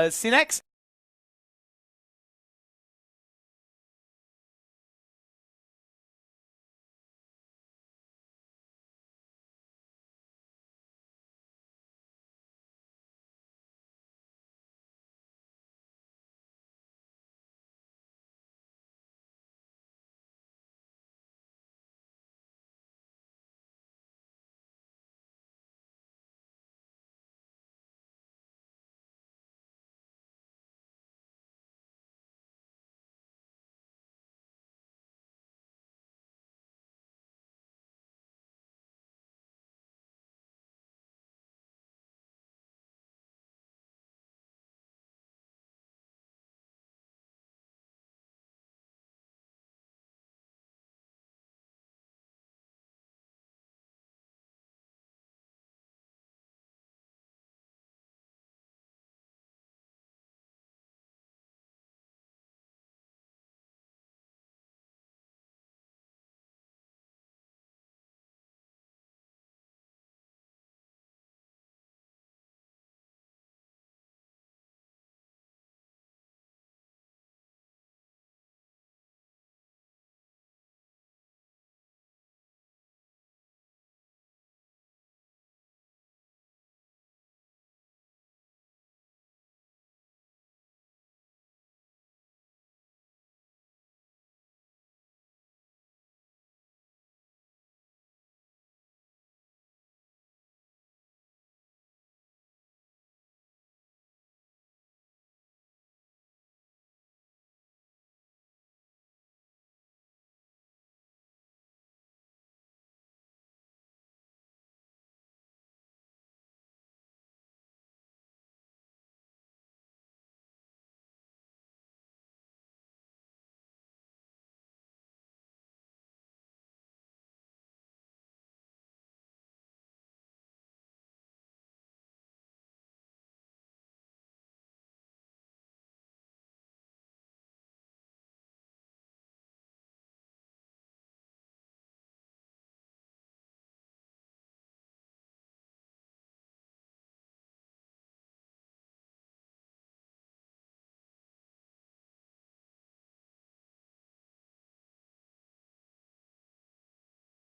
Cinex.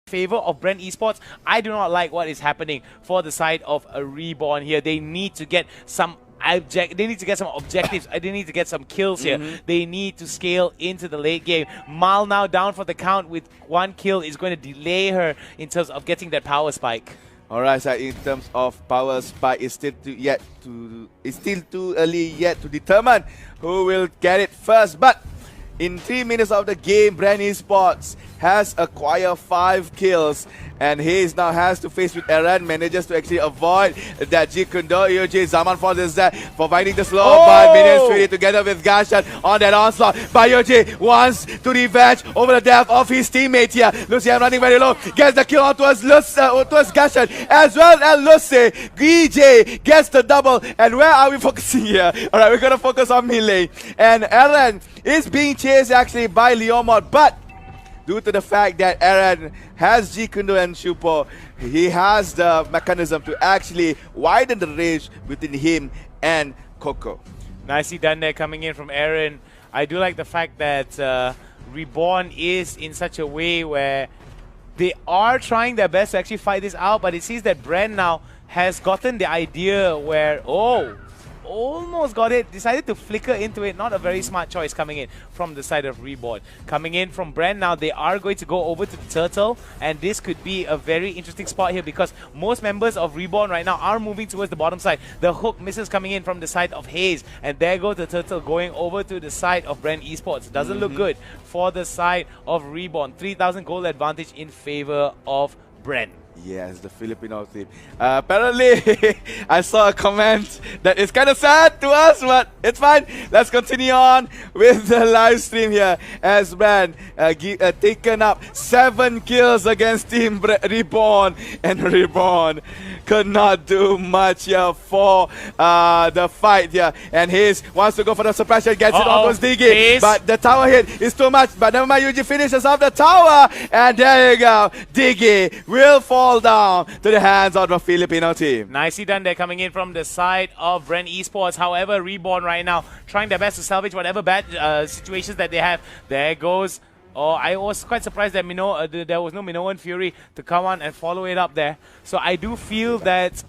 Favor of Bren Esports. I do not like what is happening for the side of a Reborn here. They need to get some objectives. They need to get some kills here. They need to scale into the late game. Mal now down for the count with 1 kill is going to delay her in terms of getting that power spike. Alright, so in terms of power spike, it's still too early yet to determine who will get it first. But in 3 minutes of the game, Bren Esports has acquired 5 kills, and Hayes now has to face with Eren, manages to actually avoid that Jikundo. EOJ Zaman forces that for finding the slow, but Minions treated together with Gashan on that onslaught. But EOJ wants to revenge over the death of his teammate here. Lucian running very low, gets the kill on towards Gashan as well as Lucy. EJ gets the double, and where are we focusing here? Alright, we're gonna focus on melee, and Eren is being chased actually by Leomod, but due to the fact that Eren has Jikundo and Shupo, he has the mechanism to actually widen the range between him and Coco. Nicely done there coming in from Eren. I do like the fact that Reborn is in such a way where they are trying their best to actually fight this out, but it seems that Bren now has gotten the idea where, almost got it, decided to flicker into it. Not a very smart choice coming in from the side of Reborn. Coming in from Bren now, they are going to go over to the Turtle, and this could be a very interesting spot here because most members of Reborn right now are moving towards the bottom side. The hook misses coming in from the side of Hayes, and there goes the Turtle going over to the side of Bren Esports. Doesn't look good for the side of Reborn. 3,000 gold advantage in favor of Bren. Yes, the Filipino team. Apparently, I saw a comment that is kind of sad to us, but it's fine. Let's continue on with the live stream here as Bren taken up 7 kills against Team Reborn, and Reborn could not do much here for the fight here. And Hayes wants to go for the suppression, gets it almost Diggy, but the tower hit is too much. But never mind, Yuji finishes off the tower, and there you go. Diggy will fall fall down to the hands of the Filipino team. Nicely done there, coming in from the side of Bren Esports. However, Reborn right now trying their best to salvage whatever bad situations that they have. There goes. Oh, I was quite surprised that there was no Minoan Fury to come on and follow it up there. So I do feel that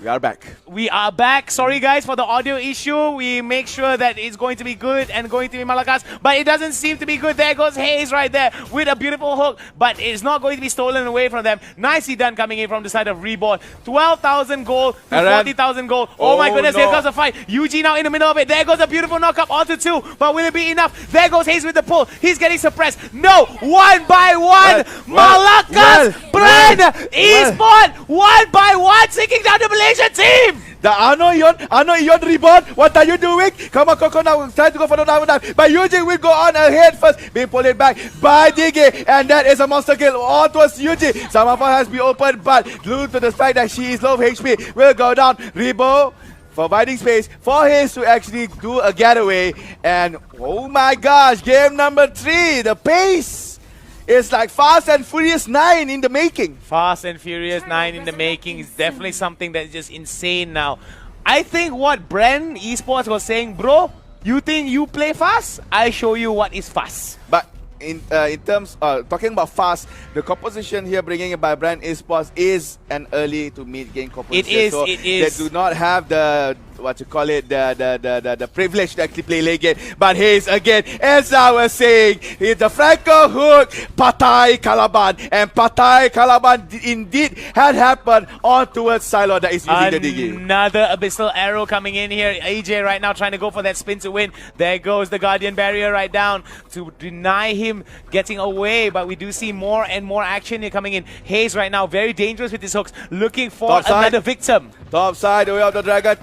We are back. we are back. Sorry guys for the audio issue. We make sure that it's going to be good and going to be Malakas, but it doesn't seem to be good. There goes Hayes right there with a beautiful hook, but it's not going to be stolen away from them. Nicely done coming in from the side of Reborn. 12,000 gold to 40,000 gold. Oh my goodness, here goes the fight. Yuji now in the middle of it. There goes a beautiful knockup onto 2, but will it be enough? There goes Hayes with the pull. He's getting suppressed. No, one by one, Malakas, Bren, Esports, one by one, taking down the Malaysian team. The Ano Yon Reborn, what are you doing? Come on, Coco now, trying to go for the down. But Yuji will go on ahead first, being pulled back by Digi, and that is a monster kill on towards Yuji. Samafa has been opened, but due to the fact that she is low HP, will go down. Rebo providing space for his to actually do a getaway. And oh my gosh, game number 3, the pace is like Fast and Furious 9 in the making. Fast and Furious 9 in the making is definitely something that's just insane now. I think what Bren Esports was saying, bro, you think you play fast? I show you what is fast. But in terms talking about fast, the composition here bringing it by Bren Esports is an early to mid game composition. It is. So it is. They do not have the the privilege to actually play late game. But he's again, as I was saying, he's the Franco hook, Patai Calaban, and Patai Calaban indeed had happened on towards Silo that is using the Digi. Another abyssal arrow coming in here. AJ right now trying to go for that spin to win. There goes the Guardian Barrier right down to deny him getting away. But we do see more and more action here coming in. Hayes right now very dangerous with his hooks, looking for another victim. Top side, way of the Dragon,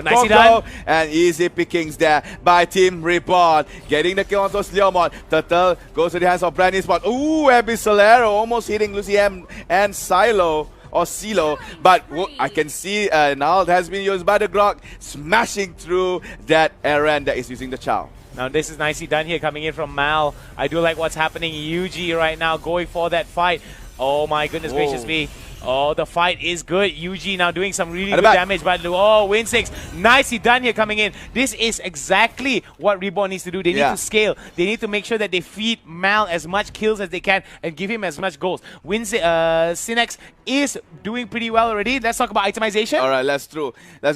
nicely done. And easy pickings there by Team Reborn. Getting the kill on those Leomon. Turtle goes to the hands of Bren Esports. Ooh, Abyssal Arrow almost hitting Lucy M and Silo. Or Silo, but I can see now it has been used by the Grok, smashing through that Aaron that is using the Chow. Now this is nicely done here coming in from Mal. I do like what's happening. Yuji right now going for that fight. Oh my goodness gracious me. Oh, the fight is good. Yuji now doing some really good damage, but oh, win 6. Nicely done here coming in. This is exactly what Reborn needs to do. They need to scale. They need to make sure that they feed Mal as much kills as they can and give him as much goals. Cinex is doing pretty well already. Let's talk about itemization. All right, let's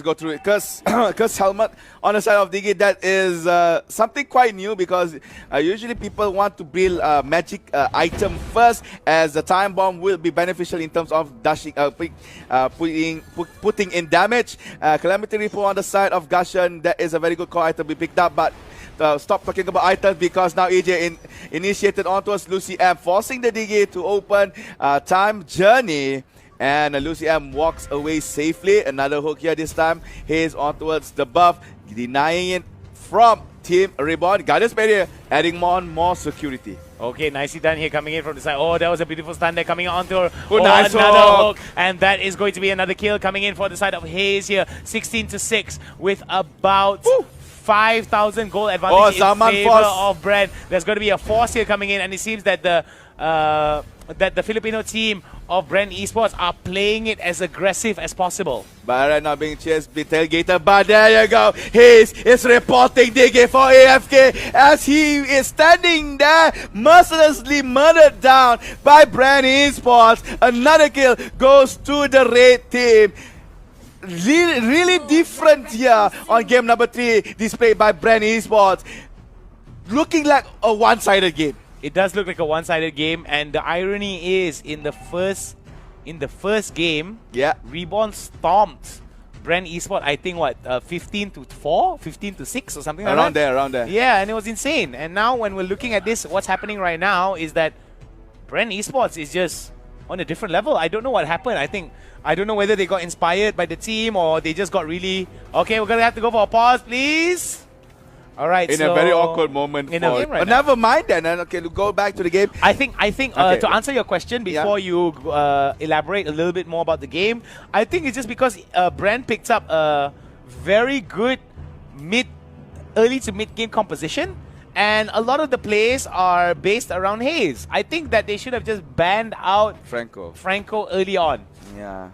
go through it. Curse helmet on the side of Digi, that is something quite new because usually people want to build a magic item first, as the time bomb will be beneficial in terms of dashing, putting in damage. Calamity Reaper on the side of Gashan, that is a very good core item we picked up, but stop talking about items because now AJ initiated onto us Lucy M, forcing the Digi to open time journey. And Lucy M walks away safely. Another hook here this time. Hayes on towards the buff, denying it from Team Reborn. Guardian's Barrier adding more security. Okay, nicely done here coming in from the side. Oh, that was a beautiful stun there coming onto her. Nice another hook. And that is going to be another kill coming in for the side of Hayes here. 16-6 with about 5,000 gold advantage in favor of Bren. There's going to be a force here coming in, and it seems that the Filipino team of Bren Esports are playing it as aggressive as possible. But right now being chased, be tailgated, but there you go. Hayes is reporting Digi for AFK as he is standing there, mercilessly murdered down by Bren Esports. Another kill goes to the red team. Really different here on game number 3, displayed by Bren Esports. Looking like a one-sided game. It does look like a one-sided game, and the irony is in the first game, Reborn stomped Bren Esports. I think what 15-4, 15-6 or something like that. Around there. Yeah, and it was insane. And now when we're looking at this, what's happening right now is that Bren Esports is just on a different level. I don't know what happened. I don't know whether they got inspired by the team or they just got really okay. We're gonna have to go for a pause, please. All right, in a very awkward moment. But never mind then. Okay, we'll go back to the game. I think to answer your question before you elaborate a little bit more about the game, I think it's just because Bren picked up a very good early to mid game composition, and a lot of the plays are based around Hayes. I think that they should have just banned out Franco early on. Yeah.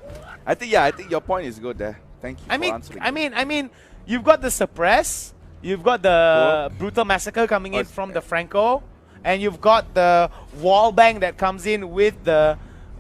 I think your point is good there. Thank you for answering. I mean, you've got the suppress, you've got the brutal massacre coming in from the Franco, and you've got the wall bang that comes in with the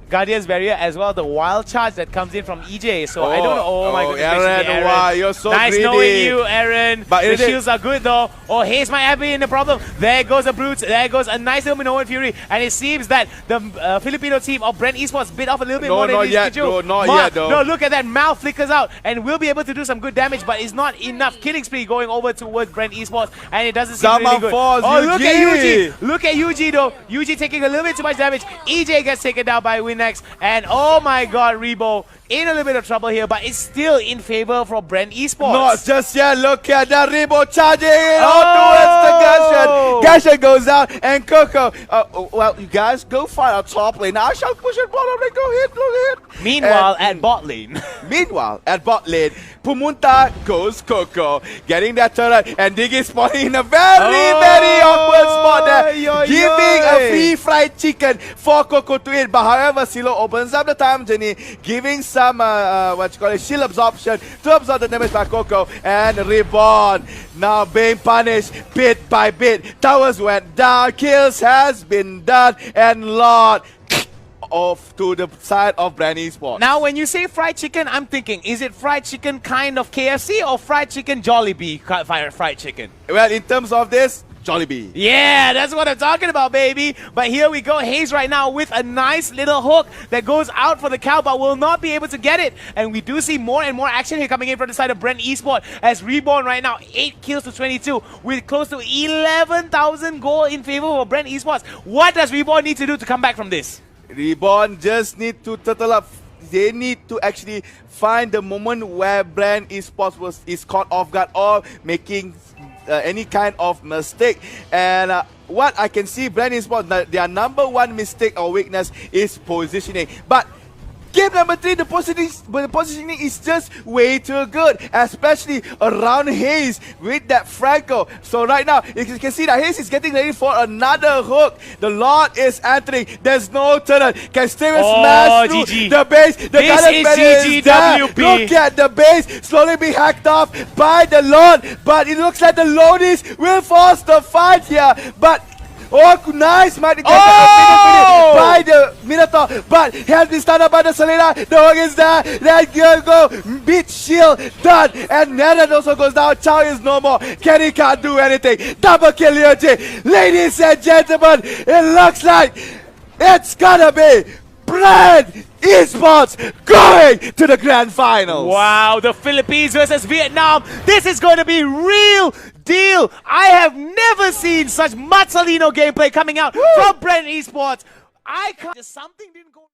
Guardian's Barrier, as well the wild charge that comes in from EJ. So I don't know. Oh my goodness, Aaron, wow, you're so nice greedy. knowing you, Aaron. But the shields are good though. Oh, Hayes might have been the problem. There goes the Brutes. There goes a nice little Minoan Fury. And it seems that the Filipino team of Bren Esports bit off a little bit more than yet, no, not yet, though. No, look at that. Mal flickers out and will be able to do some good damage, but it's not enough. Killing spree going over towards Bren Esports, and it doesn't seem really good. Oh, look at UG. Look at UG though. UG taking a little bit too much damage. EJ gets taken down by Winx, and oh my god, Rebo in a little bit of trouble here, but it's still in favor for Bren Esports. Not just yet. Look at that Rebo charging on towards the Gashan. Gashan goes out, and Coco. Well, you guys go find our top lane. I shall push it bottom lane. Go hit. Meanwhile, at bot lane. Pumunta goes Coco, getting that turret, and Diggy spawning in a very awkward spot there, giving a free fried chicken for Coco to eat. But however, Silo opens up the time journey, giving some shield absorption to absorb the damage by Coco, and Reborn now being punished bit by bit. Towers went down, kills has been done, and Lord off to the side of Bren Esports. Now, when you say fried chicken, I'm thinking, is it fried chicken kind of KFC or fried chicken Jollibee fried chicken? Well, in terms of this, Jollibee. Yeah, that's what I'm talking about, baby. But here we go. Hayes right now with a nice little hook that goes out for the cow, but will not be able to get it. And we do see more and more action here coming in from the side of Bren Esports, as Reborn right now 8 kills to 22 with close to 11,000 gold in favor of Bren Esports. What does Reborn need to do to come back from this? Reborn just need to turtle up. They need to actually find the moment where Bren Esports is caught off guard or making any kind of mistake. And what I can see, Bren Esports, their number one mistake or weakness is positioning. But game number 3, the positioning is just way too good, especially around Hayes with that Franco. So right now, you can see that Hayes is getting ready for another hook. The Lord is entering. There's no turret. Can Steven smash through GG. the base. The Garden Barrier is there. Look at the base slowly being hacked off by the Lord. But it looks like the Lodies will force the fight here. But nice might get by the Minotaur, but he has been stunned by the Selena. The hook is there. That girl go beat shield done, and Neran also goes down. Chow is no more. Kenny can't do anything. Double kill here, Jay. Ladies and gentlemen, it looks like it's gonna be Bren Esports going to the grand finals. Wow, the Philippines versus Vietnam. This is going to be real deal. I have never seen such Mazzolino gameplay coming out from Bren Esports. Just something didn't go